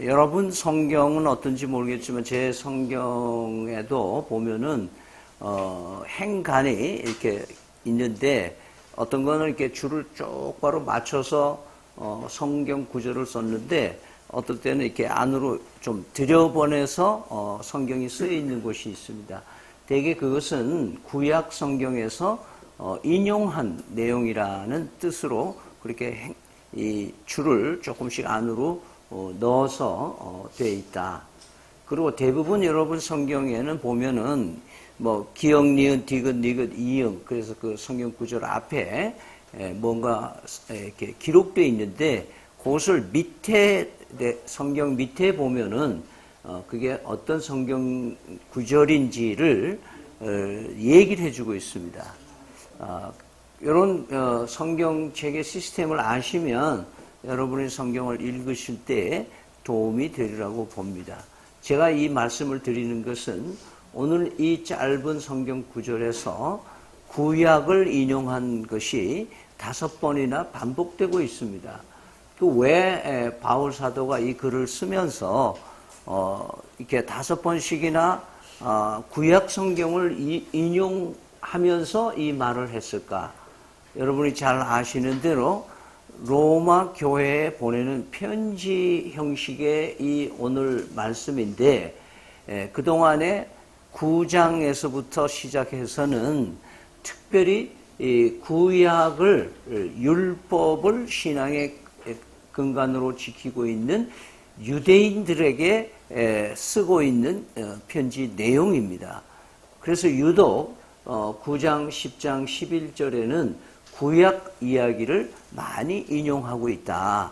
여러분 성경은 어떤지 모르겠지만 제 성경에도 보면은 행간이 이렇게 있는데 어떤 거는 이렇게 줄을 똑바로 맞춰서 성경 구절을 썼는데 어떨 때는 이렇게 안으로 좀 들여보내서 성경이 쓰여 있는 곳이 있습니다. 대개 그것은 구약 성경에서 인용한 내용이라는 뜻으로 그렇게 이 줄을 조금씩 안으로 넣어서 되어 있다. 그리고 대부분 여러분 성경에는 보면은 뭐 기역, 니은, 디귿, 니귿, 이응, 그래서 그 성경 구절 앞에 뭔가 이렇게 기록되어 있는데 그것을 밑에 성경 밑에 보면은 그게 어떤 성경 구절인지를 얘기를 해주고 있습니다. 이런 성경책의 시스템을 아시면 여러분의 성경을 읽으실 때 도움이 되리라고 봅니다. 제가 이 말씀을 드리는 것은 오늘 이 짧은 성경 구절에서 구약을 인용한 것이 5번이나 반복되고 있습니다. 또 왜 바울 사도가 이 글을 쓰면서 이렇게 5번씩이나 구약 성경을 인용하면서 이 말을 했을까? 여러분이 잘 아시는 대로 로마 교회에 보내는 편지 형식의 이 오늘 말씀인데 그동안에 9장에서부터 시작해서는 특별히 이 구약을 율법을 신앙의 근간으로 지키고 있는 유대인들에게 쓰고 있는 편지 내용입니다. 그래서 유독 9장, 10장, 11절에는 구약 이야기를 많이 인용하고 있다.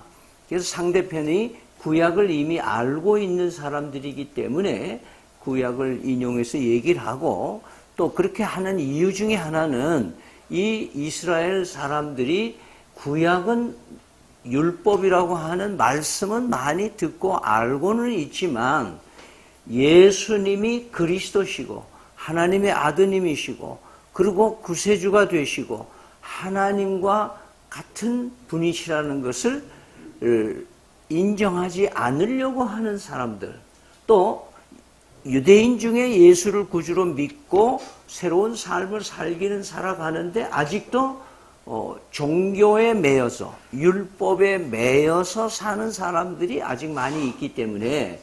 그래서 상대편이 구약을 이미 알고 있는 사람들이기 때문에 구약을 인용해서 얘기를 하고 또 그렇게 하는 이유 중에 하나는 이 이스라엘 사람들이 구약은 율법이라고 하는 말씀은 많이 듣고 알고는 있지만 예수님이 그리스도시고 하나님의 아드님이시고 그리고 구세주가 되시고 하나님과 같은 분이시라는 것을 인정하지 않으려고 하는 사람들, 또 유대인 중에 예수를 구주로 믿고 새로운 삶을 살아가는데 아직도 종교에 매여서 율법에 매여서 사는 사람들이 아직 많이 있기 때문에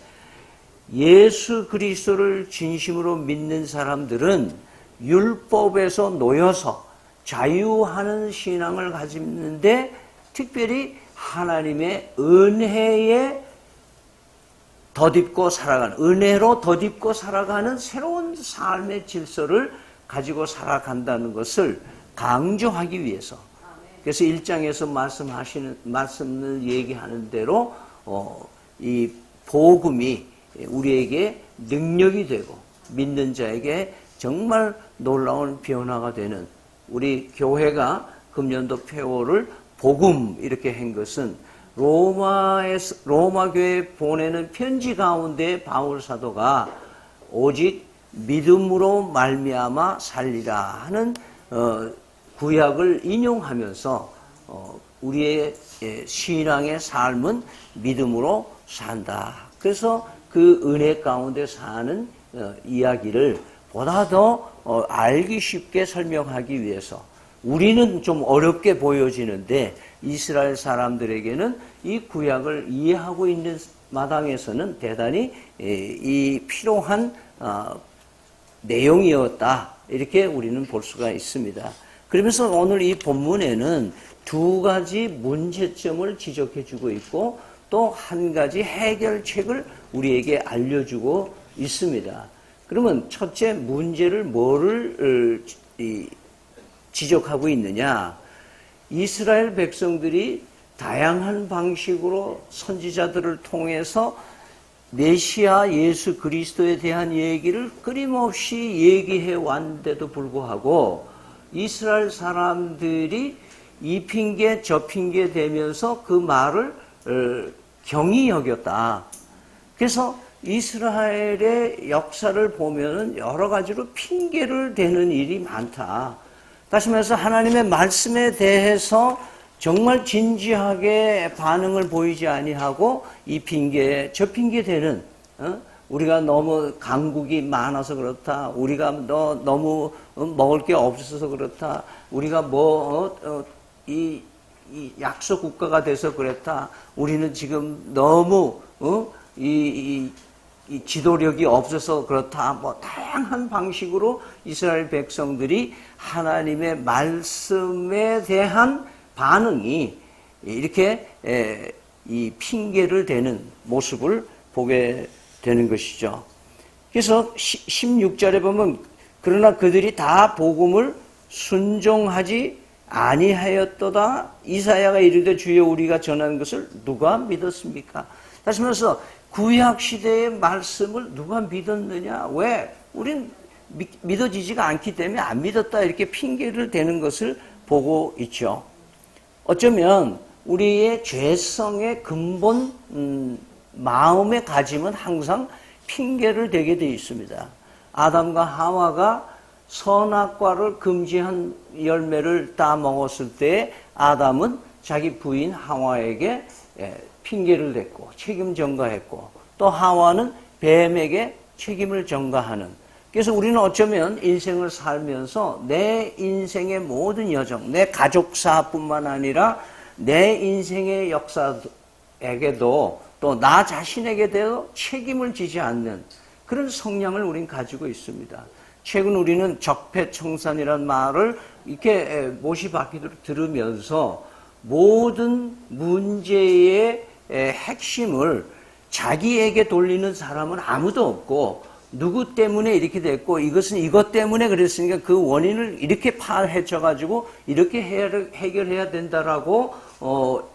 예수 그리스도를 진심으로 믿는 사람들은 율법에서 놓여서 자유하는 신앙을 가지는데 특별히 하나님의 은혜에 덧입고 살아가는, 은혜로 덧입고 살아가는 새로운 삶의 질서를 가지고 살아간다는 것을 강조하기 위해서. 그래서 1장에서 말씀을 얘기하는 대로 이 복음이 우리에게 능력이 되고 믿는 자에게 정말 놀라운 변화가 되는, 우리 교회가 금년도 표어를 복음 이렇게 한 것은 로마 교회에 보내는 편지 가운데 바울 사도가 오직 믿음으로 말미암아 살리라 하는 구약을 인용하면서 우리의 신앙의 삶은 믿음으로 산다. 그래서 그 은혜 가운데 사는 이야기를 보다 더 알기 쉽게 설명하기 위해서, 우리는 좀 어렵게 보여지는데 이스라엘 사람들에게는 이 구약을 이해하고 있는 마당에서는 대단히 이 필요한 내용이었다, 이렇게 우리는 볼 수가 있습니다. 그러면서 오늘 이 본문에는 2가지 문제점을 지적해 주고 있고 또 1가지 해결책을 우리에게 알려주고 있습니다. 그러면 첫째 문제를 뭐를 지적하고 있느냐? 이스라엘 백성들이 다양한 방식으로 선지자들을 통해서 메시아 예수 그리스도에 대한 얘기를 끊임없이 얘기해 왔는데도 불구하고 이스라엘 사람들이 이 핑계 저 핑계 대면서 그 말을 경히 여겼다. 그래서 이스라엘의 역사를 보면은 여러 가지로 핑계를 대는 일이 많다. 다시 말해서 하나님의 말씀에 대해서 정말 진지하게 반응을 보이지 아니하고 이 핑계 저 핑계 대는 우리가 너무 강국이 많아서 그렇다. 우리가 너무 먹을 게 없어서 그렇다. 우리가 이 약소 국가가 돼서 그렇다. 우리는 지금 너무 이 지도력이 없어서 그렇다. 뭐 다양한 방식으로 이스라엘 백성들이 하나님의 말씀에 대한 반응이 이렇게 이 핑계를 대는 모습을 보게 되는 것이죠. 그래서 16절에 보면 그러나 그들이 다 복음을 순종하지 아니하였도다. 이사야가 이르되 주여 우리가 전한 것을 누가 믿었습니까? 다시 말해서 구약 시대의 말씀을 누가 믿었느냐? 왜? 우린 믿어지지가 않기 때문에 안 믿었다 이렇게 핑계를 대는 것을 보고 있죠. 어쩌면 우리의 죄성의 근본 마음의 가짐은 항상 핑계를 대게 되어 있습니다. 아담과 하와가 선악과를 금지한 열매를 따먹었을 때 아담은 자기 부인 하와에게 핑계를 댔고 책임 전가했고 또 하와는 뱀에게 책임을 전가하는, 그래서 우리는 어쩌면 인생을 살면서 내 인생의 모든 여정, 내 가족사뿐만 아니라 내 인생의 역사에게도 또 나 자신에게도 책임을 지지 않는 그런 성향을 우리는 가지고 있습니다. 최근 우리는 적폐청산이라는 말을 이렇게 모시바퀴로 들으면서 모든 문제의 핵심을 자기에게 돌리는 사람은 아무도 없고 누구 때문에 이렇게 됐고 이것은 이것 때문에 그랬으니까 그 원인을 이렇게 파헤쳐가지고 이렇게 해결해야 된다라고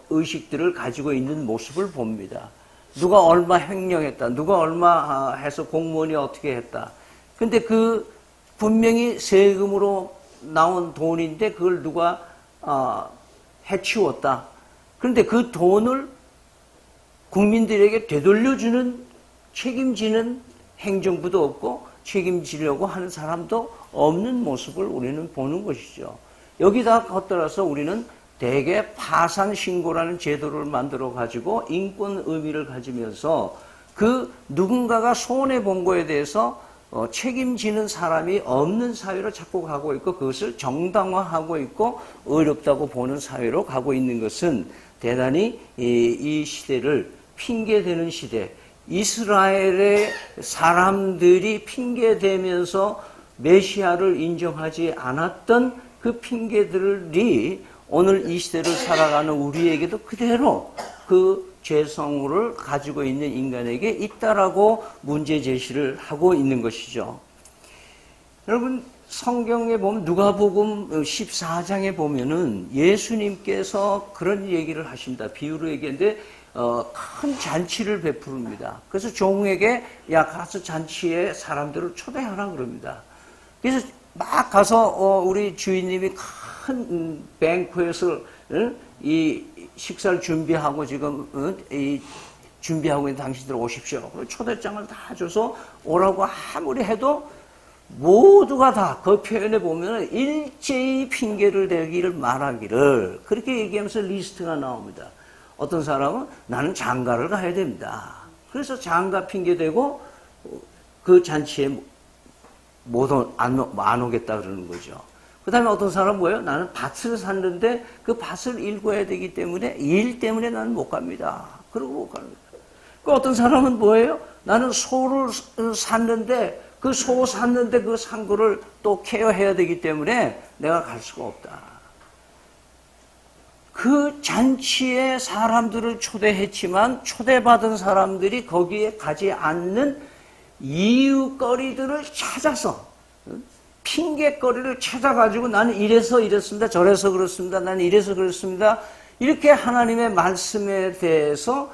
의식들을 가지고 있는 모습을 봅니다. 누가 얼마 횡령했다, 누가 얼마 해서 공무원이 어떻게 했다. 근데 그 분명히 세금으로 나온 돈인데 그걸 누가 해치웠다. 그런데 그 돈을 국민들에게 되돌려주는 책임지는 행정부도 없고 책임지려고 하는 사람도 없는 모습을 우리는 보는 것이죠. 여기다 겉들어서 우리는 대개 파산신고라는 제도를 만들어 가지고 인권 의미를 가지면서 그 누군가가 손해본 거에 대해서 책임지는 사람이 없는 사회로 자꾸 가고 있고 그것을 정당화하고 있고 어렵다고 보는 사회로 가고 있는 것은 대단히 이 시대를 핑계대는 시대, 이스라엘의 사람들이 핑계대면서 메시아를 인정하지 않았던 그 핑계들이 오늘 이 시대를 살아가는 우리에게도 그대로 그 죄성을 가지고 있는 인간에게 있다라고 문제 제시를 하고 있는 것이죠. 여러분 성경에 보면 누가복음 14장에 보면은 예수님께서 그런 얘기를 하십니다. 비유로 얘기했는데 큰 잔치를 베푸릅니다. 그래서 종에게 야 가서 잔치에 사람들을 초대하라 그럽니다. 그래서 막 가서 우리 주인님이 큰 뱅크에서 이 식사를 준비하고 지금 이 준비하고 있는 당신들 오십시오. 초대장을 다 줘서 오라고 아무리 해도 모두가 다 그 표현에 보면 일제히 핑계를 대기를 말하기를 그렇게 얘기하면서 리스트가 나옵니다. 어떤 사람은 나는 장가를 가야 됩니다. 그래서 장가 핑계대고 그 잔치에 안 오겠다 그러는 거죠. 그 다음에 어떤 사람은 뭐예요? 나는 밭을 샀는데 그 밭을 일궈야 되기 때문에 일 때문에 나는 못 갑니다. 그러고 못 가는 거예요. 그 어떤 사람은 뭐예요? 나는 소를 샀는데 그 소 샀는데 그 산 거를 또 케어해야 되기 때문에 내가 갈 수가 없다. 그 잔치에 사람들을 초대했지만 초대받은 사람들이 거기에 가지 않는 이유거리들을 찾아서 핑계거리를 찾아가지고 나는 이래서 이랬습니다. 저래서 그렇습니다. 나는 이래서 그렇습니다. 이렇게 하나님의 말씀에 대해서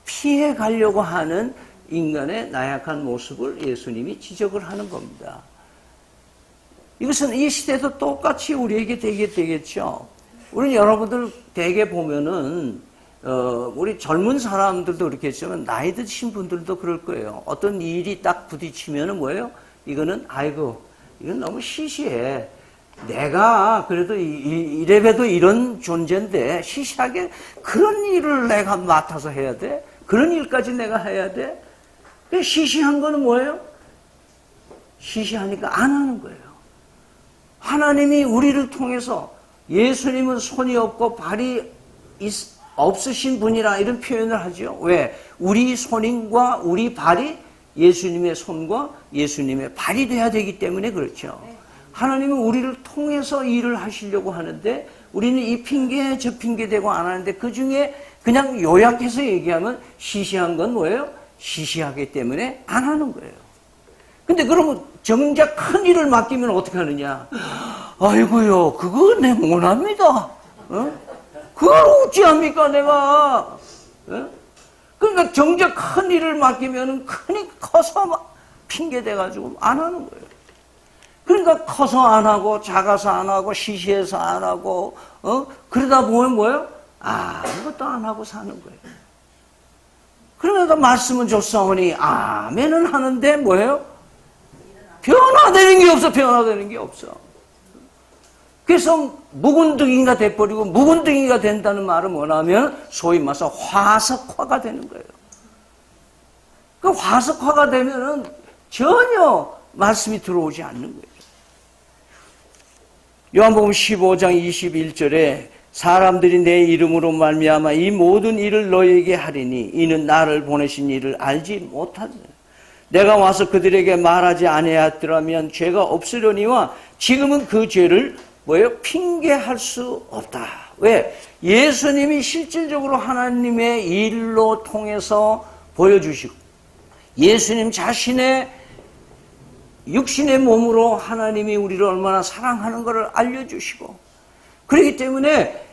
피해 가려고 하는 인간의 나약한 모습을 예수님이 지적을 하는 겁니다. 이것은 이 시대도 똑같이 우리에게 되겠죠. 우리는 여러분들 대개 보면은 우리 젊은 사람들도 그렇겠지만 나이 드신 분들도 그럴 거예요. 어떤 일이 딱 부딪히면은 뭐예요? 이거는 아이고 이건 너무 시시해. 내가 그래도 이래봬도 이런 존재인데 시시하게 그런 일을 내가 맡아서 해야 돼? 그런 일까지 내가 해야 돼? 시시한 거는 뭐예요? 시시하니까 안 하는 거예요. 하나님이 우리를 통해서 예수님은 손이 없고 발이 없으신 분이라 이런 표현을 하죠. 왜? 우리 손과 우리 발이 예수님의 손과 예수님의 발이 돼야 되기 때문에 그렇죠. 하나님은 우리를 통해서 일을 하시려고 하는데 우리는 이 핑계 저 핑계 대고 안 하는데 그 중에 그냥 요약해서 얘기하면 시시한 건 뭐예요? 시시하기 때문에 안 하는 거예요. 근데 그러면 정작 큰 일을 맡기면 어떻게 하느냐? 아이고요, 그거 내 못합니다. 그걸 어찌합니까, 내가? 그러니까 정작 큰 일을 맡기면 큰이 커서 막 핑계대가지고 안 하는 거예요. 그러니까 커서 안 하고, 작아서 안 하고, 시시해서 안 하고, 그러다 보면 뭐예요? 아무것도 안 하고 사는 거예요. 그러면서 말씀은 줬사오니, 아멘은 하는데 뭐예요? 변화되는 게 없어, 변화되는 게 없어. 그래서 묵은둥이가 돼버리고 묵은둥이가 된다는 말은 뭐냐면 소위 말해서 화석화가 되는 거예요. 그 화석화가 되면은 전혀 말씀이 들어오지 않는 거예요. 요한복음 15장 21절에 사람들이 내 이름으로 말미암아 이 모든 일을 너에게 하리니 이는 나를 보내신 이를 알지 못하느니라. 내가 와서 그들에게 말하지 아니하였더라면 죄가 없으려니와 지금은 그 죄를 뭐예요? 핑계할 수 없다. 왜? 예수님이 실질적으로 하나님의 일로 통해서 보여주시고 예수님 자신의 육신의 몸으로 하나님이 우리를 얼마나 사랑하는 것을 알려주시고 그렇기 때문에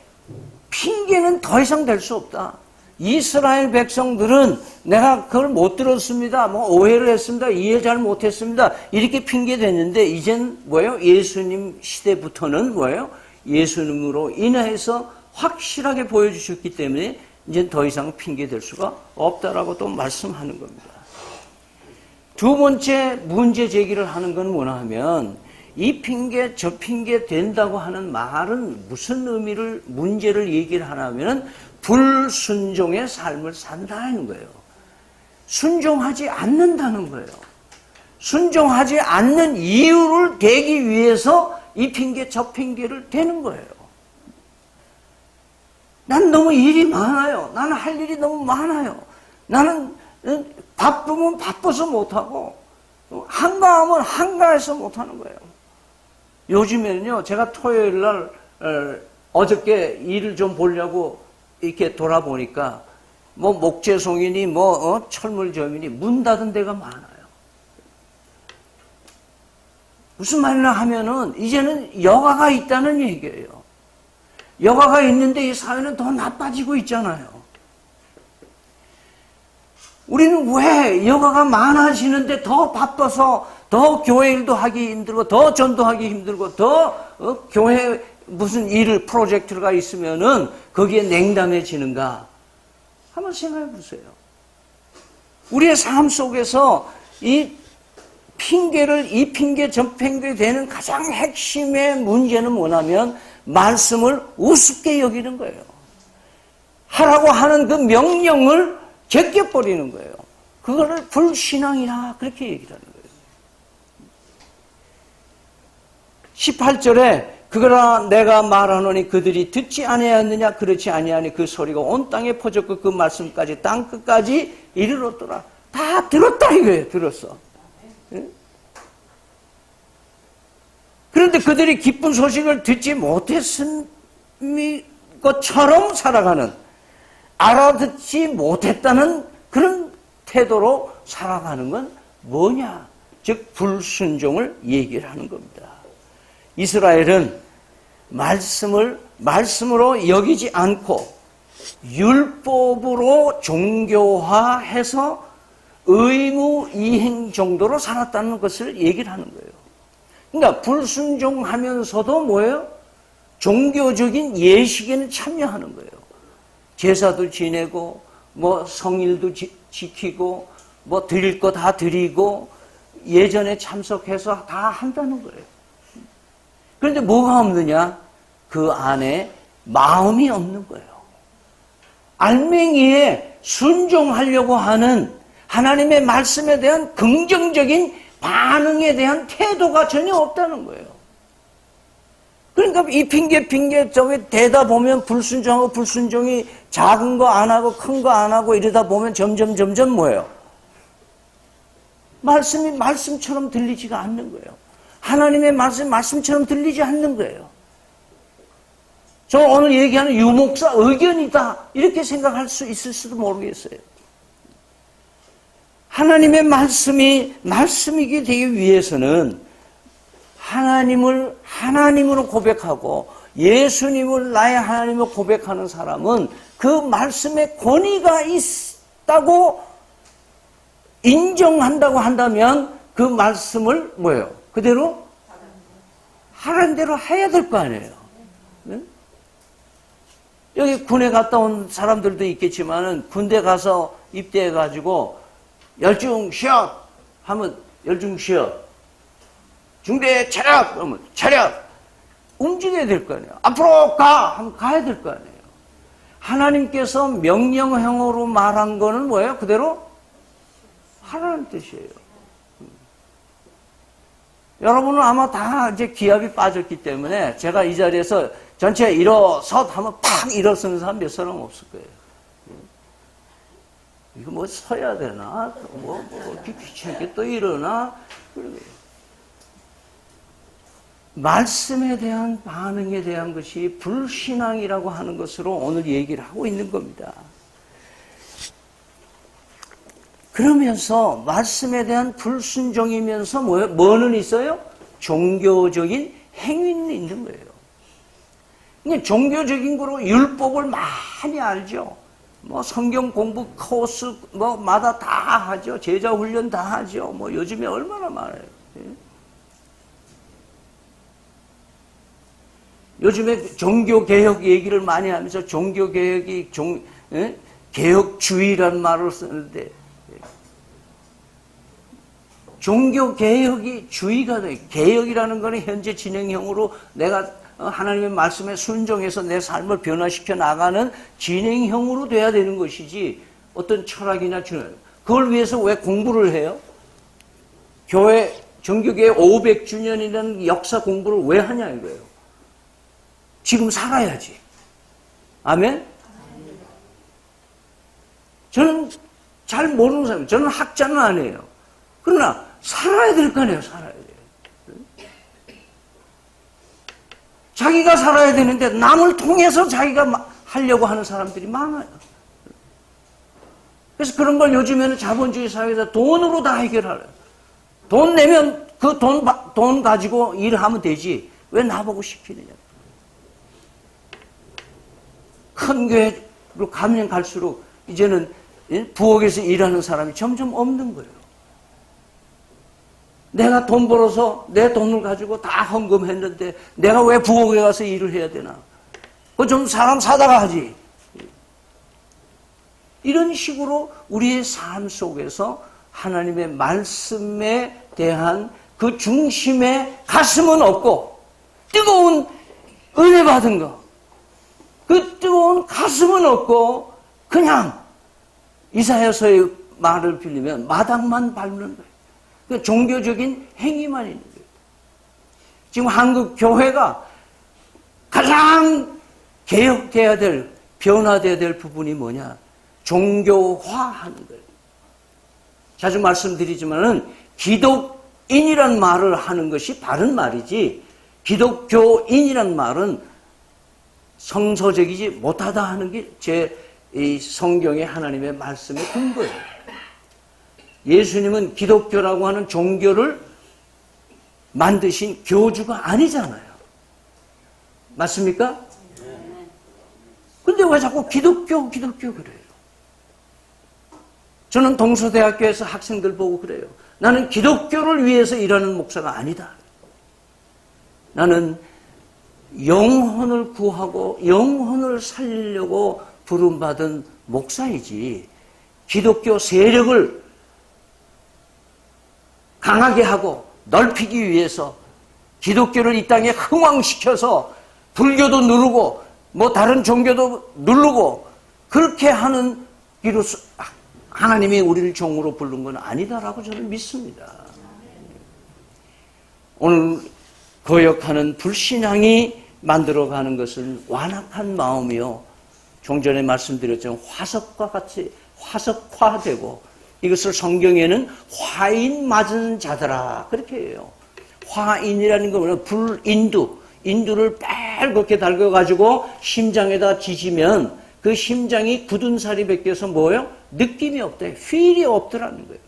핑계는 더 이상 될 수 없다. 이스라엘 백성들은 내가 그걸 못 들었습니다. 오해를 했습니다. 이해 잘 못했습니다. 이렇게 핑계댔는데 이젠 뭐예요? 예수님 시대부터는 뭐예요? 예수님으로 인해서 확실하게 보여주셨기 때문에 이제 더 이상 핑계댈 수가 없다라고 또 말씀하는 겁니다. 두 번째 문제 제기를 하는 건 뭐냐 하면 이 핑계 저 핑계 된다고 하는 말은 무슨 의미를 문제를 얘기를 하냐면 불순종의 삶을 산다는 거예요. 순종하지 않는다는 거예요. 순종하지 않는 이유를 대기 위해서 이 핑계 저 핑계를 대는 거예요. 난 너무 일이 많아요. 나는 할 일이 너무 많아요. 나는 바쁘면 바빠서 못하고 한가하면 한가해서 못하는 거예요. 요즘에는요, 제가 토요일 날 어저께 일을 좀 보려고 이렇게 돌아보니까 목재송이니 철물점이니 문 닫은 데가 많아요. 무슨 말이나 하면은 이제는 여가가 있다는 얘기예요. 여가가 있는데 이 사회는 더 나빠지고 있잖아요. 우리는 왜 여가가 많아지는데 더 바빠서 더 교회 일도 하기 힘들고 더 전도하기 힘들고 더 교회 무슨 일 프로젝트가 있으면은 거기에 냉담해지는가? 한번 생각해 보세요. 우리의 삶 속에서 이 핑계 저 핑계 되는 가장 핵심의 문제는 뭐냐면 말씀을 우습게 여기는 거예요. 하라고 하는 그 명령을 제껴버리는 거예요. 그거를 불신앙이라 그렇게 얘기를 하는 거예요. 18절에 그러나 내가 말하노니 그들이 듣지 아니하였느냐 그렇지 아니하니 그 소리가 온 땅에 퍼졌고 그 말씀까지 땅 끝까지 이르렀더라. 다 들었다 이거예요. 들었어. 그런데 그들이 기쁜 소식을 듣지 못했은 것처럼 살아가는 알아듣지 못했다는 그런 태도로 살아가는 건 뭐냐? 즉 불순종을 얘기를 하는 겁니다. 이스라엘은 말씀으로 여기지 않고 율법으로 종교화해서 의무 이행 정도로 살았다는 것을 얘기를 하는 거예요. 그러니까 불순종하면서도 뭐예요? 종교적인 예식에는 참여하는 거예요. 제사도 지내고 성일도 지키고 드릴 거 다 드리고 예전에 참석해서 다 한다는 거예요. 그런데 뭐가 없느냐? 그 안에 마음이 없는 거예요. 알맹이에 순종하려고 하는 하나님의 말씀에 대한 긍정적인 반응에 대한 태도가 전혀 없다는 거예요. 그러니까 이 핑계 저기 대다 보면 불순종하고 불순종이 작은 거 안 하고 큰 거 안 하고 이러다 보면 점점 뭐예요? 말씀이 말씀처럼 들리지가 않는 거예요. 하나님의 말씀처럼 들리지 않는 거예요. 저 오늘 얘기하는 유목사 의견이다 이렇게 생각할 수 있을지도 모르겠어요. 하나님의 말씀이게 되기 위해서는 하나님을 하나님으로 고백하고 예수님을 나의 하나님으로 고백하는 사람은 그 말씀에 권위가 있다고 인정한다고 한다면 그 말씀을 뭐예요? 그대로 하라는 대로 해야 될 거 아니에요. 네? 여기 군에 갔다 온 사람들도 있겠지만은 군대 가서 입대해가지고 열중 시합 하면 열중 시합, 중대 차렷 하면 차렷, 움직여야 될 거 아니에요. 앞으로 가 하면 가야 될 거 아니에요. 하나님께서 명령형으로 말한 거는 뭐예요? 그대로 하라는 뜻이에요. 여러분은 아마 다 이제 기압이 빠졌기 때문에 제가 이 자리에서 전체 일어섰 하면 팍 일어서는 사람 몇 사람 없을 거예요. 이거 뭐 서야 되나? 뭐 귀찮게 또 일어나? 말씀에 대한 반응에 대한 것이 불신앙이라고 하는 것으로 오늘 얘기를 하고 있는 겁니다. 그러면서 말씀에 대한 불순종이면서 뭐는 있어요? 종교적인 행위는 있는 거예요. 그러니까 종교적인 거로 율법을 많이 알죠. 뭐 성경 공부 코스 뭐마다 다 하죠. 제자 훈련 다 하죠. 뭐 요즘에 얼마나 많아요. 요즘에 종교 개혁 얘기를 많이 하면서 종교 개혁이 개혁주의라는 말을 쓰는데 종교 개혁이 주의가 돼. 개혁이라는 것은 현재 진행형으로 내가 하나님의 말씀에 순종해서 내 삶을 변화시켜 나가는 진행형으로 돼야 되는 것이지 어떤 철학이나 그걸 위해서 왜 공부를 해요? 교회 정교교회 500주년이라는 역사 공부를 왜 하냐 이거예요. 지금 살아야지. 아멘? 저는 잘 모르는 사람이에요. 저는 학자는 아니에요. 그러나 살아야 될 거 아니에요. 살아야 돼요. 자기가 살아야 되는데 남을 통해서 자기가 하려고 하는 사람들이 많아요. 그래서 그런 걸 요즘에는 자본주의 사회에서 돈으로 다 해결하래요. 돈 내면 그 돈 가지고 일하면 되지. 왜 나보고 시키느냐. 큰 교회로 가면 갈수록 이제는 부엌에서 일하는 사람이 점점 없는 거예요. 내가 돈 벌어서 내 돈을 가지고 다 헌금했는데 내가 왜 부엌에 가서 일을 해야 되나? 그거 좀 사람 사다가 하지. 이런 식으로 우리의 삶 속에서 하나님의 말씀에 대한 그 중심에 가슴은 없고 뜨거운 은혜 받은 거, 그 뜨거운 가슴은 없고 그냥 이사야서의 말을 빌리면 마당만 밟는 거예요. 그 종교적인 행위만 있는 거예요. 지금 한국 교회가 가장 개혁돼야 될, 변화돼야 될 부분이 뭐냐? 종교화하는 거예요. 자주 말씀드리지만은 기독인이란 말을 하는 것이 바른 말이지 기독교인이란 말은 성서적이지 못하다 하는 게 제 이 성경의 하나님의 말씀의 근거예요. 예수님은 기독교라고 하는 종교를 만드신 교주가 아니잖아요. 맞습니까? 근데 왜 자꾸 기독교 그래요? 저는 동서대학교에서 학생들 보고 그래요. 나는 기독교를 위해서 일하는 목사가 아니다. 나는 영혼을 구하고 영혼을 살리려고 부름받은 목사이지 기독교 세력을 강하게 하고 넓히기 위해서 기독교를 이 땅에 흥왕시켜서 불교도 누르고 뭐 다른 종교도 누르고 그렇게 하는 길로 하나님이 우리를 종으로 부른 건 아니다라고 저는 믿습니다. 오늘 거역하는 불신앙이 만들어가는 것은 완악한 마음이요. 좀 전에 말씀드렸지만 화석과 같이 화석화되고 이것을 성경에는 화인 맞은 자들아 그렇게 해요. 화인이라는 건 뭐냐? 불인두. 인두를 빨갛게 달궈가지고 심장에다 지지면 그 심장이 굳은 살이 벗겨서 뭐예요? 느낌이 없대. 필이 없더라는 거예요.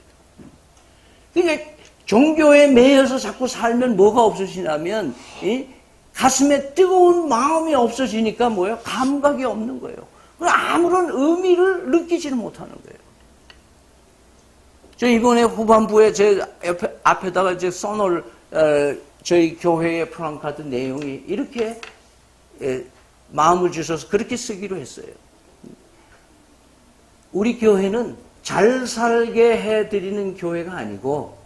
그러니까 종교에 매여서 자꾸 살면 뭐가 없어지냐면 가슴에 뜨거운 마음이 없어지니까 뭐예요? 감각이 없는 거예요. 아무런 의미를 느끼지는 못하는 거예요. 저 이번에 후반부에 제 앞에다가 이제 써놓을 저희 교회의 프랑카드 내용이 이렇게 마음을 주셔서 그렇게 쓰기로 했어요. 우리 교회는 잘 살게 해드리는 교회가 아니고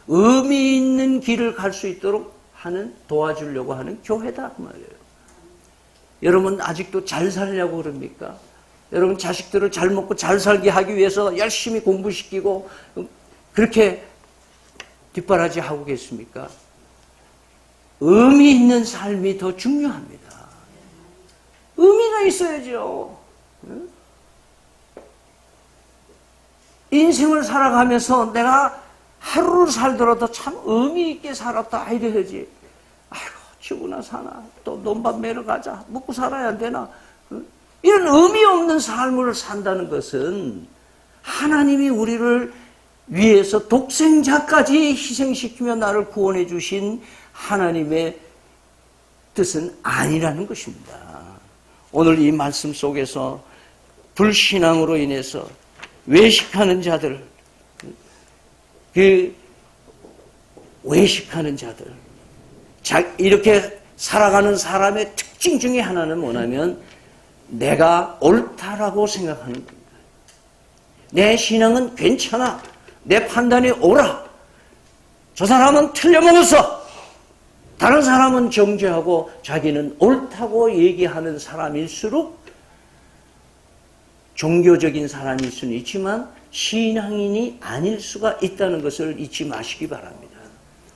의미 있는 길을 갈 수 있도록 하는 도와주려고 하는 교회다 그 말이에요. 여러분 아직도 잘 살려고 그럽니까? 여러분 자식들을 잘 먹고 잘 살게 하기 위해서 열심히 공부시키고 그렇게 뒷바라지 하고 계십니까? 의미 있는 삶이 더 중요합니다. 의미가 있어야죠. 인생을 살아가면서 내가 하루를 살더라도 참 의미 있게 살았다 이래야지. 아이고 죽으나 사나 또 논밭 매러 가자 먹고 살아야 되나 이런 의미 없는 삶을 산다는 것은 하나님이 우리를 위해서 독생자까지 희생시키며 나를 구원해 주신 하나님의 뜻은 아니라는 것입니다. 오늘 이 말씀 속에서 불신앙으로 인해서 외식하는 자들, 그 외식하는 자들, 이렇게 살아가는 사람의 특징 중에 하나는 뭐냐면 내가 옳다라고 생각하는 겁니다. 내 신앙은 괜찮아. 내 판단이 옳아. 저 사람은 틀려먹었어. 다른 사람은 정죄하고 자기는 옳다고 얘기하는 사람일수록 종교적인 사람일 수는 있지만 신앙인이 아닐 수가 있다는 것을 잊지 마시기 바랍니다.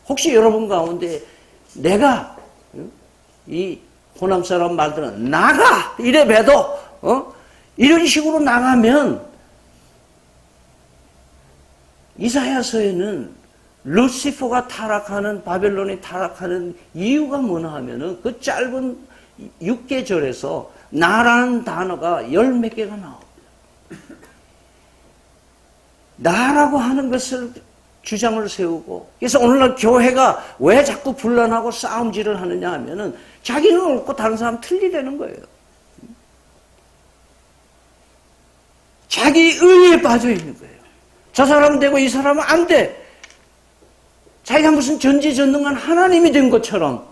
혹시 여러분 가운데 내가 이 호남 사람 말들은 나가! 이래 봬도 이런 식으로 나가면 이사야서에는 루시퍼가 타락하는 바벨론이 타락하는 이유가 뭐냐 하면은 그 짧은 6계절에서 나라는 단어가 10몇 개가 나옵니다. 나라고 하는 것을 주장을 세우고 그래서 오늘날 교회가 왜 자꾸 분란하고 싸움질을 하느냐 하면은 자기는 옳고 다른 사람 틀리다는 거예요. 자기 의에 빠져 있는 거예요. 저 사람 되고 이 사람은 안 돼. 자기가 무슨 전지전능한 하나님이 된 것처럼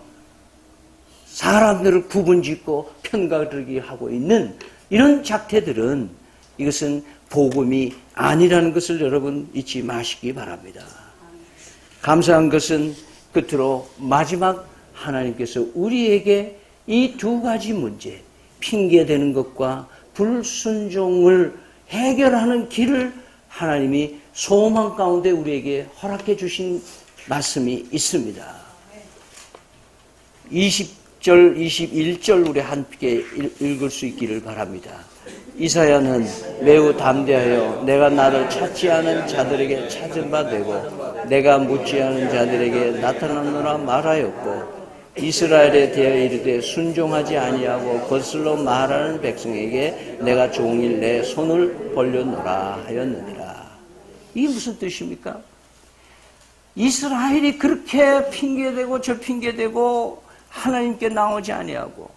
사람들을 구분짓고 편가르기 하고 있는 이런 작태들은 이것은 복음이 아니라는 것을 여러분 잊지 마시기 바랍니다. 감사한 것은 끝으로 마지막 하나님께서 우리에게 이 두 가지 문제, 핑계대는 것과 불순종을 해결하는 길을 하나님이 소망 가운데 우리에게 허락해 주신 말씀이 있습니다. 20절, 21절 우리 함께 읽을 수 있기를 바랍니다. 이사야는 매우 담대하여 내가 나를 찾지 않은 자들에게 찾은 바 되고 내가 묻지 않은 자들에게 나타나노라 말하였고 이스라엘에 대하여 이르되 순종하지 아니하고 거슬러 말하는 백성에게 내가 종일 내 손을 벌려놓으라 하였느니라. 이게 무슨 뜻입니까? 이스라엘이 그렇게 핑계대고 저 핑계대고 하나님께 나오지 아니하고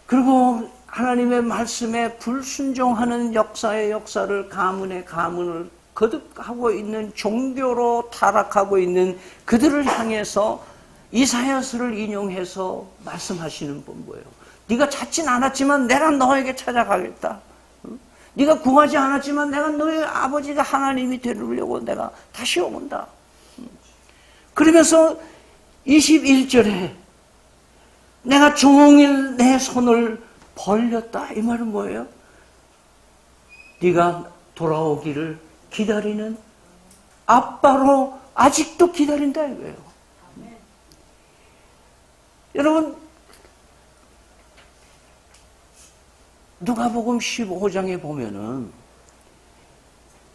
그리고 하나님의 말씀에 불순종하는 역사의 역사를 가문의 가문을 거듭하고 있는 종교로 타락하고 있는 그들을 향해서 이사야서를 인용해서 말씀하시는 분 뭐예요? 네가 찾진 않았지만 내가 너에게 찾아가겠다. 네가 구하지 않았지만 내가 너의 아버지가 하나님이 되려고 내가 다시 온다. 그러면서 21절에 내가 종일 내 손을 벌렸다. 이 말은 뭐예요? 네가 돌아오기를 기다리는 아빠로 아직도 기다린다 이거예요. 여러분, 누가복음 15장에 보면은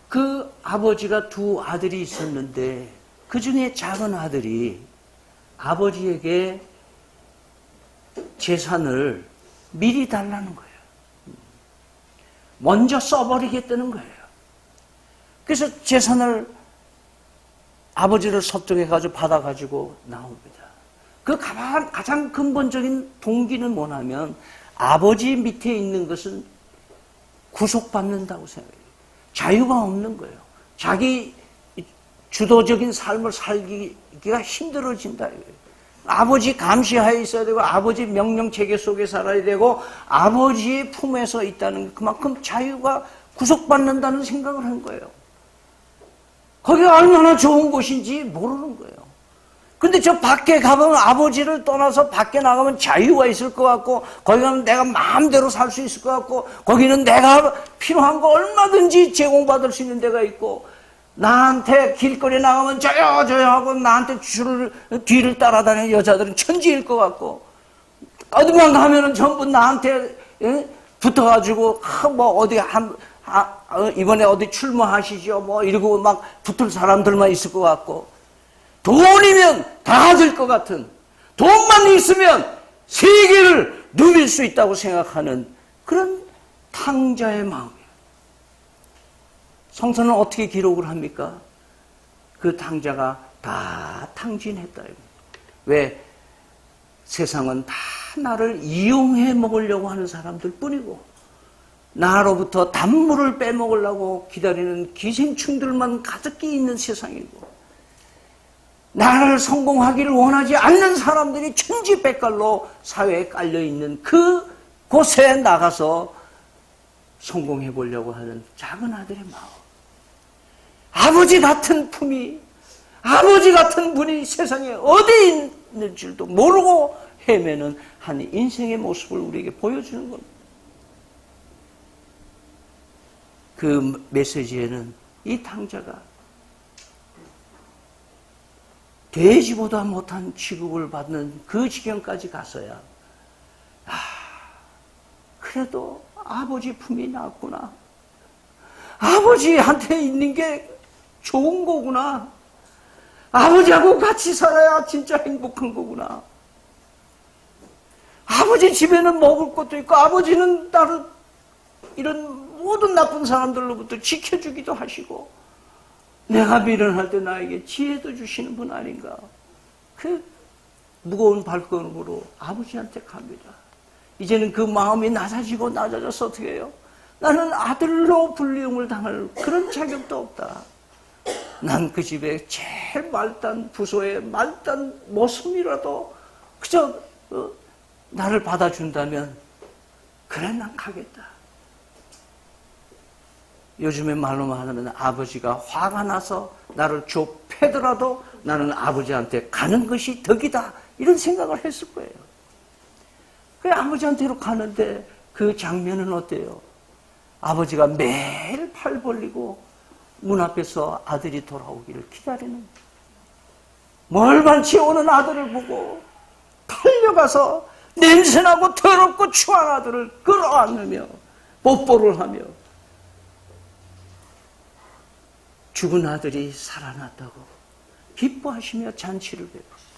그 아버지가 두 아들이 있었는데 그 중에 작은 아들이 아버지에게 재산을 미리 달라는 거예요. 먼저 써버리겠다는 거예요. 그래서 재산을 아버지를 설득해가지고 받아가지고 나옵니다. 그 가장 근본적인 동기는 뭐냐면 아버지 밑에 있는 것은 구속받는다고 생각해요. 자유가 없는 거예요. 자기 주도적인 삶을 살기가 힘들어진다 이거예요. 아버지 감시하에 있어야 되고 아버지 명령체계 속에 살아야 되고 아버지의 품에서 있다는 그만큼 자유가 구속받는다는 생각을 한 거예요. 거기가 얼마나 좋은 곳인지 모르는 거예요. 근데 저 밖에 가면 아버지를 떠나서 밖에 나가면 자유가 있을 것 같고 거기 가면 내가 마음대로 살 수 있을 것 같고 거기는 내가 필요한 거 얼마든지 제공받을 수 있는 데가 있고 나한테 길거리에 나가면 저요 하고 나한테 뒤를 따라다니는 여자들은 천지일 것 같고 어디만 가면은 전부 나한테 붙어가지고 뭐 어디 이번에 어디 출마하시죠 뭐 이러고 막 붙을 사람들만 있을 것 같고 돈이면 다 될 것 같은 돈만 있으면 세계를 누빌 수 있다고 생각하는 그런 탕자의 마음이에요. 성서는 어떻게 기록을 합니까? 그 탕자가 다 탕진했다. 왜? 세상은 다 나를 이용해 먹으려고 하는 사람들 뿐이고 나로부터 단물을 빼먹으려고 기다리는 기생충들만 가득히 있는 세상이고 나를 성공하기를 원하지 않는 사람들이 천지백갈로 사회에 깔려있는 그 곳에 나가서 성공해 보려고 하는 작은 아들의 마음. 아버지 같은 품이, 아버지 같은 분이 세상에 어디에 있는 줄도 모르고 헤매는 한 인생의 모습을 우리에게 보여주는 겁니다. 그 메시지에는 이 탕자가 돼지보다 못한 취급을 받는 그 지경까지 갔어야 그래도 아버지 품이 낫구나. 아버지한테 있는 게 좋은 거구나. 아버지하고 같이 살아야 진짜 행복한 거구나. 아버지 집에는 먹을 것도 있고 아버지는 나를 이런 모든 나쁜 사람들로부터 지켜주기도 하시고 내가 미련할 때 나에게 지혜도 주시는 분 아닌가. 그 무거운 발걸음으로 아버지한테 갑니다. 이제는 그 마음이 낮아져서 어떻게 해요? 나는 아들로 불리움을 당할 그런 자격도 없다. 난 그 집에 제일 말단 부소의 말단 모습이라도 그저 나를 받아준다면 그래 난 가겠다. 요즘에 말로 말하면 아버지가 화가 나서 나를 좁혀더라도 나는 아버지한테 가는 것이 덕이다. 이런 생각을 했을 거예요. 그래 아버지한테로 가는데 그 장면은 어때요? 아버지가 매일 팔 벌리고 문 앞에서 아들이 돌아오기를 기다리는 멀반치 오는 아들을 보고 달려가서 냄새나고 더럽고 추한 아들을 끌어안으며 뽀뽀를 하며 죽은 아들이 살아났다고 기뻐하시며 잔치를 베풀었어요.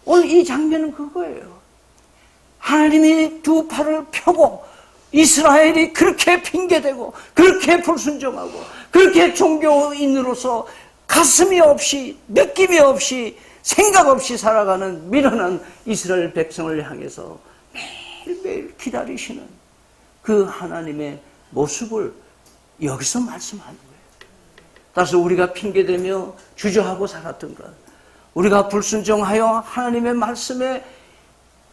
오늘 이 장면은 그거예요. 하나님이 두 팔을 펴고 이스라엘이 그렇게 핑계대고 그렇게 불순종하고 그렇게 종교인으로서 가슴이 없이 느낌이 없이 생각 없이 살아가는 미련한 이스라엘 백성을 향해서 매일매일 기다리시는 그 하나님의 모습을 여기서 말씀하는 거예요. 따라서 우리가 핑계대며 주저하고 살았던 것, 우리가 불순종하여 하나님의 말씀에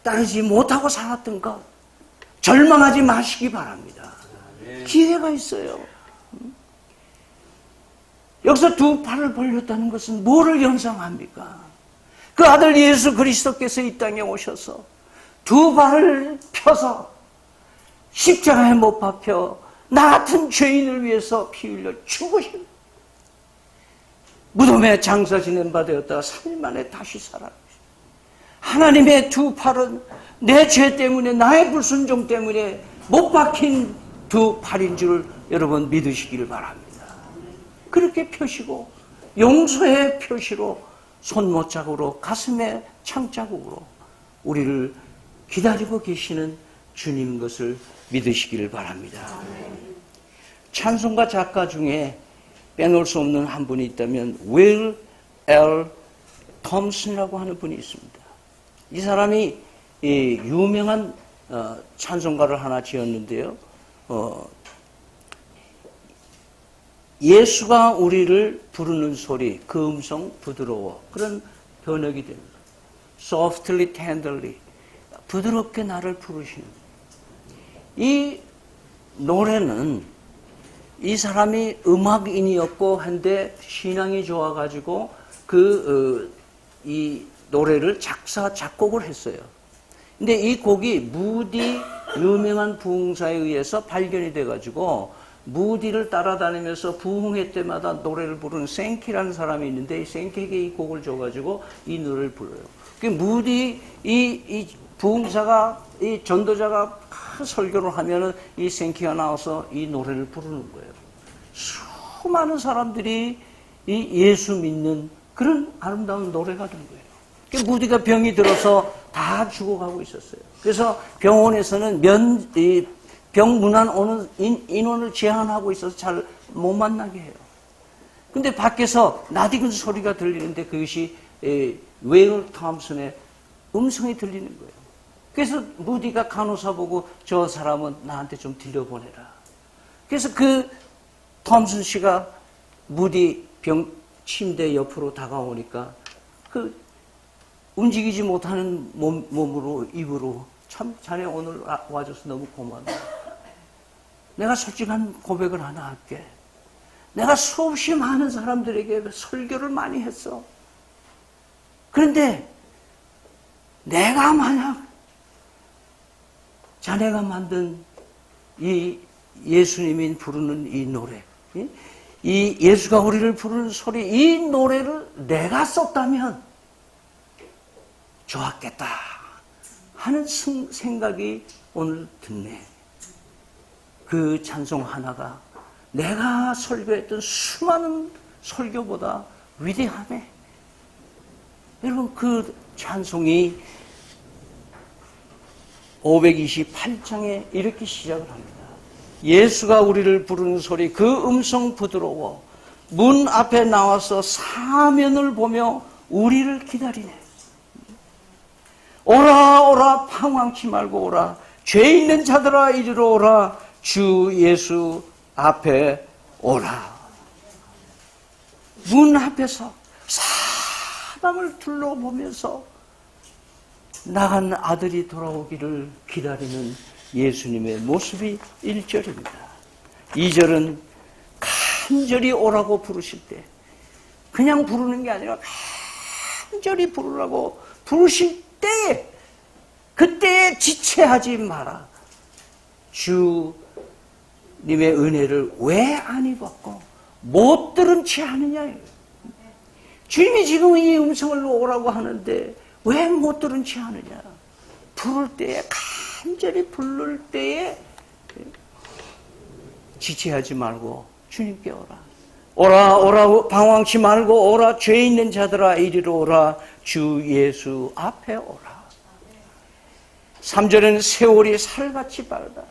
따르지 못하고 살았던 것, 절망하지 마시기 바랍니다. 기회가 있어요. 여기서 두 팔을 벌렸다는 것은 뭐를 연상합니까? 그 아들 예수 그리스도께서 이 땅에 오셔서 두 발을 펴서 십자가에 못 박혀 나 같은 죄인을 위해서 피 흘려 죽으신, 무덤에 장사 지낸 바 되었다가 3일 만에 다시 살아나신 하나님의 두 팔은 내 죄 때문에, 나의 불순종 때문에 못 박힌 두 팔인 줄 여러분 믿으시기를 바랍니다. 그렇게 펴시고 용서의 표시로 손못자국으로, 가슴에 창자국으로 우리를 기다리고 계시는 주님 것을 믿으시기를 바랍니다. 찬송가 작가 중에 빼놓을 수 없는 한 분이 있다면 윌 L. 톰슨이라고 하는 분이 있습니다. 이 사람이 유명한 찬송가를 하나 지었는데요. 예수가 우리를 부르는 소리, 그 음성 부드러워, 그런 번역이 됩니다. Softly, tenderly, 부드럽게 나를 부르시는. 이 노래는 이 사람이 음악인이었고 한데 신앙이 좋아가지고 이 노래를 작곡을 했어요. 근데 이 곡이 무디, 유명한 부흥사에 의해서 발견이 돼가지고 무디를 따라다니면서 부흥회 때마다 노래를 부르는 생키라는 사람이 있는데 이 생키에게 이 곡을 줘가지고 이 노래를 불러요. 그 무디, 이 부흥사가, 이 전도자가 설교를 하면은 이 생키가 나와서 이 노래를 부르는 거예요. 수많은 사람들이 이 예수 믿는 그런 아름다운 노래가 된 거예요. 무디가 병이 들어서 다 죽어가고 있었어요. 그래서 병원에서는 병 문안 오는 인원을 제한하고 있어서 잘 못 만나게 해요. 근데 밖에서 낯익은 소리가 들리는데 그것이 웨일 톰슨의 음성이 들리는 거예요. 그래서 무디가 간호사 보고 저 사람은 나한테 좀 들려보내라. 그래서 그 톰슨 씨가 무디 병 침대 옆으로 다가오니까 그 움직이지 못하는 몸으로, 입으로, 참 자네 오늘 와줘서 너무 고마워. 내가 솔직한 고백을 하나 할게. 내가 수없이 많은 사람들에게 설교를 많이 했어. 그런데 내가 만약 자네가 만든 이 예수님이 부르는 이 노래, 이 예수가 우리를 부르는 소리, 이 노래를 내가 썼다면 좋았겠다 하는 생각이 오늘 드네. 그 찬송 하나가 내가 설교했던 수많은 설교보다 위대하네. 여러분, 그 찬송이 528장에 이렇게 시작을 합니다. 예수가 우리를 부르는 소리, 그 음성 부드러워 문 앞에 나와서 사면을 보며 우리를 기다리네. 오라 오라 방황치 말고 오라, 죄 있는 자들아 이리로 오라, 주 예수 앞에 오라. 문 앞에서 사방을 둘러보면서 나간 아들이 돌아오기를 기다리는 예수님의 모습이 1절입니다. 2절은 간절히 오라고 부르실 때, 그냥 부르는 게 아니라 간절히 부르라고 부르실 때에, 그때에 지체하지 마라. 주님의 은혜를 왜 안 입었고 못 들은 채 하느냐. 주님이 지금 이 음성을 오라고 하는데 왜 못 들은 채 하느냐. 부를 때에, 간절히 부를 때에 지체하지 말고 주님께 오라. 오라 오라 방황치 말고 오라, 죄 있는 자들아 이리로 오라, 주 예수 앞에 오라. 3절에는 세월이 살같이 빠르다.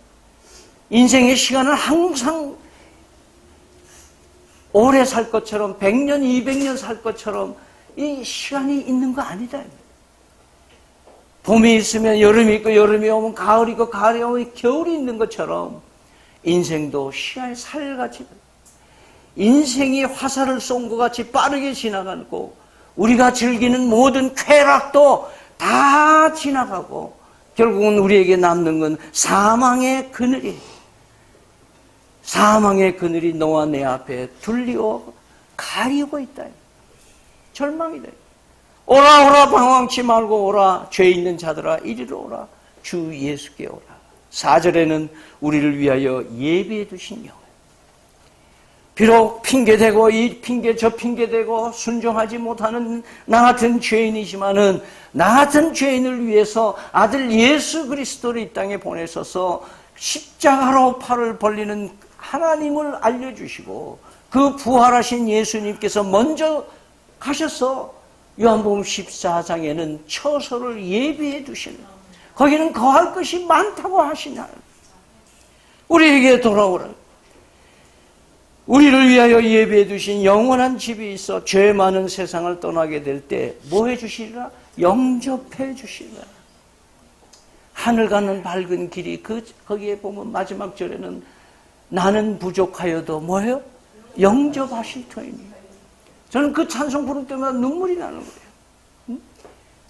인생의 시간은 항상 오래 살 것처럼, 100년 200년 살 것처럼 이 시간이 있는 거 아니다. 봄이 있으면 여름이 있고, 여름이 오면 가을이 있고, 가을이 오면 겨울이 있는 것처럼 인생도 시간이 살같이, 인생이 화살을 쏜 것 같이 빠르게 지나가고, 우리가 즐기는 모든 쾌락도 다 지나가고 결국은 우리에게 남는 건 사망의 그늘이, 사망의 그늘이 너와 내 앞에 둘리고 가리고 있다. 절망이다. 오라 오라 방황치 말고 오라. 죄 있는 자들아 이리로 오라. 주 예수께 오라. 4절에는 우리를 위하여 예비해 두신 영혼. 비록 핑계대고 이 핑계 저 핑계대고 순종하지 못하는 나 같은 죄인이지만은 나 같은 죄인을 위해서 아들 예수 그리스도를 이 땅에 보내셔서 십자가로 팔을 벌리는 하나님을 알려주시고 그 부활하신 예수님께서 먼저 가셔서 요한복음 14장에는 처소를 예비해 두시는, 거기는 거할 것이 많다고 하시나 우리에게 돌아오라. 우리를 위하여 예비해 두신 영원한 집이 있어 죄 많은 세상을 떠나게 될 때 뭐 해 주시리라? 영접해 주시리라. 하늘 가는 밝은 길이, 거기에 보면 마지막 절에는 나는 부족하여도 뭐예요? 영접하실 터이니. 저는 그 찬송 부를 때마다 눈물이 나는 거예요.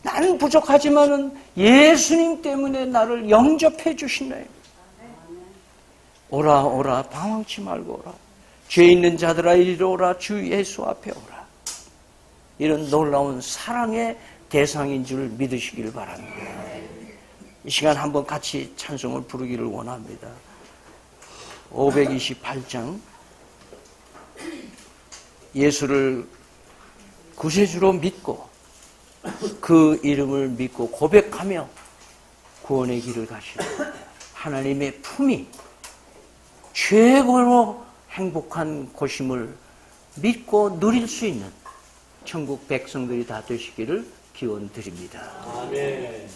나는 부족하지만은 예수님 때문에 나를 영접해 주시나요? 오라 오라 방황치 말고 오라. 죄 있는 자들아 이리로 오라. 주 예수 앞에 오라. 이런 놀라운 사랑의 대상인 줄 믿으시길 바랍니다. 이 시간 한번 같이 찬송을 부르기를 원합니다. 528장 예수를 구세주로 믿고 그 이름을 믿고 고백하며 구원의 길을 가시는 하나님의 품이 최고로 행복한 곳임을 믿고 누릴 수 있는 천국 백성들이 다 되시기를 기원 드립니다. 아멘.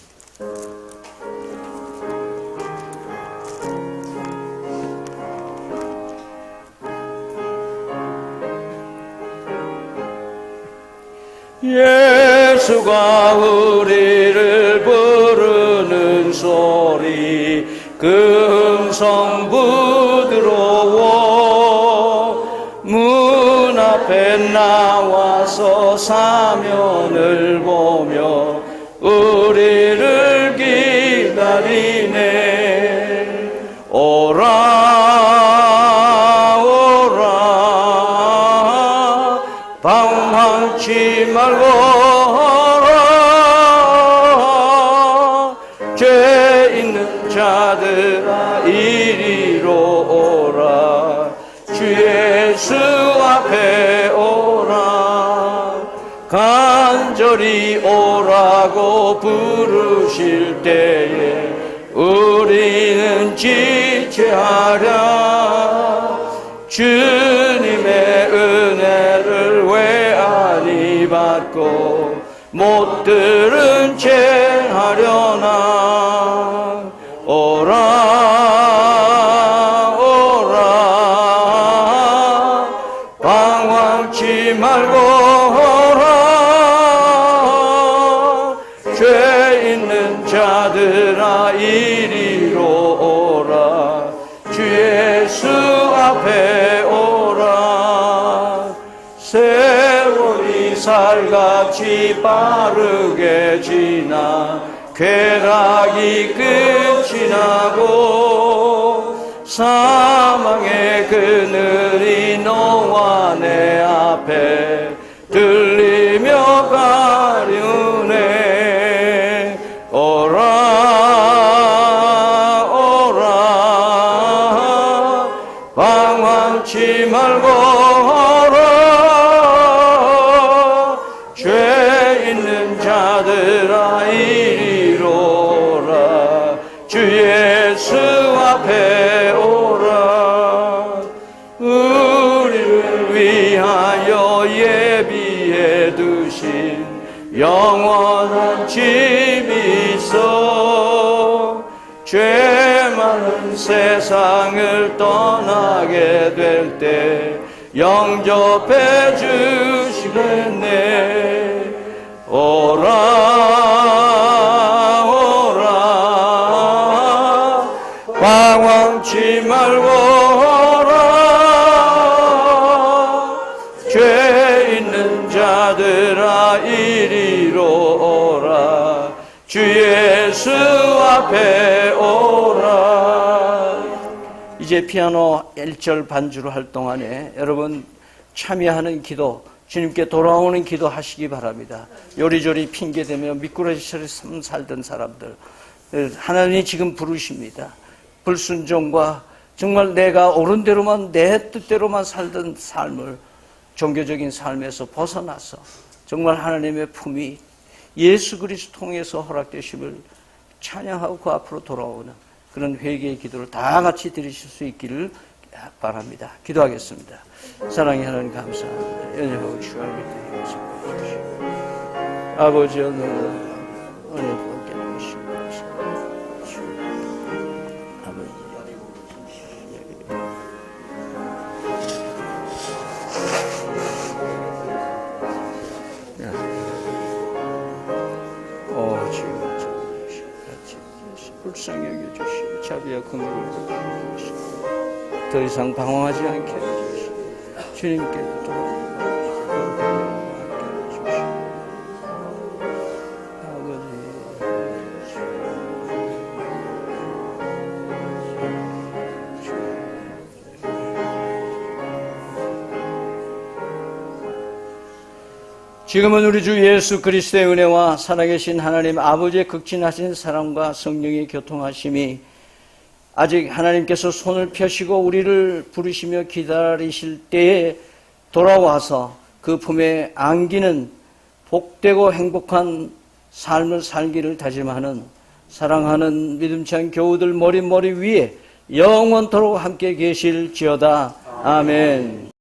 예수가 우리를 부르는 소리 그 음성 부드러워 문 앞에 나와서 사면을 보며 우리를 기다리네. 오라 오라 방황치 말고 오라. 죄 있는 자들아 이리로 오라. 주 예수 앞에 오라. 간절히 오라고 부르실 때에 우리는 지체하랴. 주님의 은혜를 왜 아니 받고 못 들은 채 하려나. 오라 오라 방황치 말고 오라. 죄 있는 자들아 이리로 오라. 주 예수 앞에 오라. 세월이 살같이 빠르게 지나 쾌락이 끝이 나고 사망의 그늘이 너와 내 앞에 들리며 가려네. 오라 오라 방황치 말고 오라. 죄 있는 자들아 이리로 오라. 주 예수 앞에 오라. 우리를 위하여 예비해 두신 영원한 집이 있어 죄 많은 세상을 떠나게 될 때 영접해 주시겠네. 오라 오라 방황치 말고 오라. 죄 있는 자들아 이리로 오라. 주 예수 앞에 오라. 이제 피아노 1절 반주로 할 동안에 여러분 참여하는 기도 주님께 돌아오는 기도 하시기 바랍니다. 요리조리 핑계대며 미꾸라지처럼 살던 사람들, 하나님이 지금 부르십니다. 불순종과 정말 내가 옳은 대로만, 내 뜻대로만 살던 삶을, 종교적인 삶에서 벗어나서 정말 하나님의 품이 예수 그리스도 통해서 허락되심을 찬양하고 그 앞으로 돌아오는 그런 회개의 기도를 다 같이 드리실 수 있기를 바랍니다. 기도하겠습니다. 사랑의 하나님 감사합니다. 연약하고 주하게 되어주시고 아버지 오늘 은혜 부었게 하시고 아버지 불쌍히 여겨주시고 자비와 긍휼을 주시고 더 이상 방황하지 않게 해주시고 주님께 지금은 우리 주 예수 그리스도의 은혜와 살아계신 하나님 아버지의 극진하신 사랑과 성령의 교통하심이 아직 하나님께서 손을 펴시고 우리를 부르시며 기다리실 때에 돌아와서 그 품에 안기는 복되고 행복한 삶을 살기를 다짐하는 사랑하는 믿음찬 교우들 머리 위에 영원토록 함께 계실지어다. 아멘.